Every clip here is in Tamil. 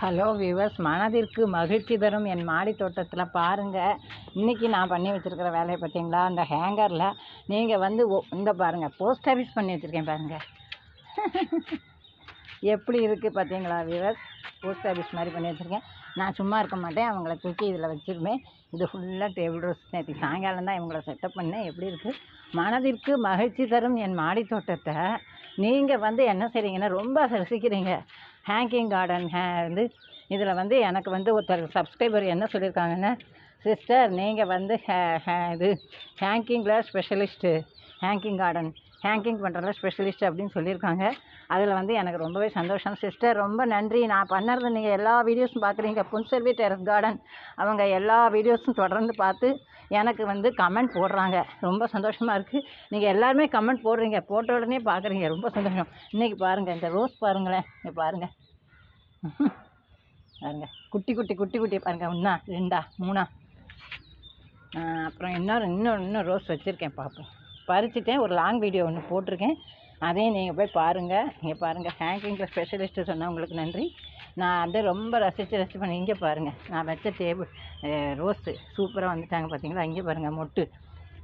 ஹலோ வியூவர்ஸ், மனதிற்கு மகிழ்ச்சி தரும் என் மாடி தோட்டத்தில் பாருங்கள். இன்றைக்கி நான் பண்ணி வச்சுருக்கிற வேலையை பார்த்தீங்களா? அந்த ஹேங்கரில் நீங்கள் வந்து இங்கே பாருங்கள், போஸ்ட் ஆஃபீஸ் பண்ணி வச்சுருக்கேன் பாருங்கள். எப்படி இருக்குது பார்த்தீங்களா வியூவர்ஸ்? போஸ்ட் ஆஃபீஸ் மாதிரி பண்ணி வச்சுருக்கேன். நான் சும்மா இருக்க மாட்டேன், அவங்கள தூக்கி இதில் வச்சுருவேன். இது ஃபுல்லாக டேபிள் ரோஸ். நேற்று சாயங்காலம் தான் இவங்கள செட்டப் பண்ணேன். எப்படி இருக்குது? மனதிற்கு மகிழ்ச்சி தரும் என் மாடி தோட்டத்தை நீங்கள் வந்து என்ன செய்கிறீங்கன்னா, ரொம்ப ரசிக்கிறீங்க. ஹேங்கிங் கார்டன் வந்து இதில் வந்து எனக்கு வந்து ஒருத்தர் சப்ஸ்கிரைபர் என்ன சொல்லியிருக்காங்கன்னா, சிஸ்டர் நீங்கள் வந்து இது ஹேங்கிங்கில் ஸ்பெஷலிஸ்ட்டு, ஹேங்கிங் கார்டன் ஹேங்கிங் பண்ணுறதுல ஸ்பெஷலிஸ்ட் அப்படின்னு சொல்லியிருக்காங்க. அதில் வந்து எனக்கு ரொம்பவே சந்தோஷம் சிஸ்டர், ரொம்ப நன்றி. நான் பண்ணுறது நீங்கள் எல்லா வீடியோஸும் பார்க்குறீங்க. புன்செல்வி டெரஸ் கார்டன் அவங்க எல்லா வீடியோஸும் தொடர்ந்து பார்த்து எனக்கு வந்து கமெண்ட் போடுறாங்க. ரொம்ப சந்தோஷமாக இருக்குது. நீங்கள் எல்லாருமே கமெண்ட் போடுறீங்க, போட்ட உடனே பார்க்குறீங்க. ரொம்ப சந்தோஷம். இன்றைக்கி பாருங்கள், இந்த ரோஸ் பாருங்களேன், இங்கே பாருங்கள். பாருங்கள், குட்டி குட்டி குட்டி குட்டி பாருங்கள். ஒன்றா, ரெண்டா, மூணா, அப்புறம் இன்னும் ரோஸ் வச்சுருக்கேன். பார்ப்போம். பறிச்சுட்டேன். ஒரு லாங் வீடியோ ஒன்று போட்டிருக்கேன், அதையும் நீங்கள் போய் பாருங்கள். இங்கே பாருங்கள், ஹேங்கிங்கில் ஸ்பெஷலிஸ்ட்டு சொன்னவங்களுக்கு நன்றி. நான் வந்து ரொம்ப ரசித்து பண்ணி. இங்கே பாருங்கள், நான் வச்ச டேபிள் ரோஸு சூப்பராக வந்துட்டாங்க பார்த்தீங்களா? இங்கே பாருங்கள், மொட்டு.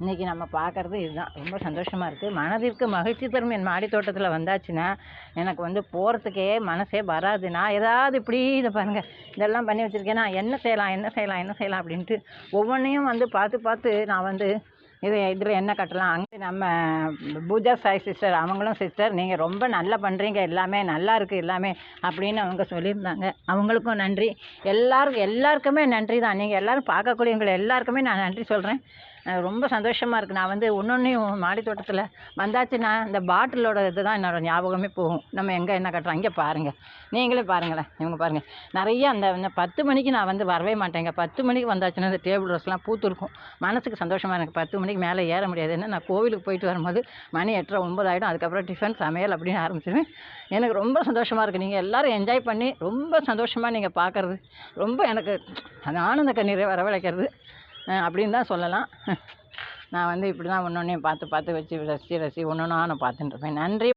இன்றைக்கி நம்ம பார்க்குறது இதுதான். ரொம்ப சந்தோஷமாக இருக்குது. மனதிற்கு மகிழ்ச்சி தரும் என் மாடி தோட்டத்தில் வந்தாச்சுன்னா எனக்கு வந்து போகிறதுக்கே மனசே வராது. நான் ஏதாவது இப்படி இதை பாருங்கள், இதெல்லாம் பண்ணி வச்சுருக்கேன். நான் என்ன செய்யலாம் அப்படின்ட்டு ஒவ்வொன்றையும் வந்து பார்த்து நான் வந்து இதில் என்ன கட்டலாம். அங்கே நம்ம பூஜா சாய் சிஸ்டர் அவங்களும், சிஸ்டர் நீங்கள் ரொம்ப நல்லா பண்ணுறீங்க, எல்லாமே நல்லா இருக்குது எல்லாமே அப்படின்னு அவங்க சொல்லியிருந்தாங்க. அவங்களுக்கும் நன்றி. எல்லாருக்குமே நன்றி தான். நீங்கள் எல்லோரும் பார்க்கக்கூடியவங்களை எல்லாருக்குமே நான் நன்றி சொல்கிறேன். ரொம்ப சந்தோஷமாக இருக்குது. நான் வந்து ஒன்றொன்றையும் மாடி தோட்டத்தில் வந்தாச்சுன்னா இந்த பாட்டிலோட இது தான் என்னோடய ஞாபகமே போகும். நம்ம எங்கே என்ன கட்டுறோம். இங்கே பாருங்கள், நீங்களே பாருங்களேன். இவங்க பாருங்கள், நிறைய அந்த 10 மணிக்கு நான் வந்து வரவே மாட்டேங்க. 10 மணிக்கு வந்தாச்சுன்னா இந்த டேபிள் ரோஸ்லாம் பூத்துருக்கும். மனசுக்கு சந்தோஷமாக எனக்கு 10 மணிக்கு மேலே ஏற முடியாது. ஏன்னா நான் கோவிலுக்கு போயிட்டு வரும்போது மணி 8:30 9 ஆகிடும். அதுக்கப்புறம் டிஃபன் சமையல் அப்படின்னு ஆரம்பிச்சிடுவேன். எனக்கு ரொம்ப சந்தோஷமாக இருக்குது. நீங்கள் எல்லோரும் என்ஜாய் பண்ணி ரொம்ப சந்தோஷமாக நீங்கள் பார்க்குறது ரொம்ப எனக்கு அது ஆனந்த கண்ணீரை வரவழைக்கிறது அப்படின்னு தான் சொல்லலாம். நான் வந்து இப்படி தான் ஒன்று ஒன்றையும் பார்த்து வச்சு ரசி ஒன்று ஒன்றா நான் பார்த்துட்டு இருப்பேன். நன்றி.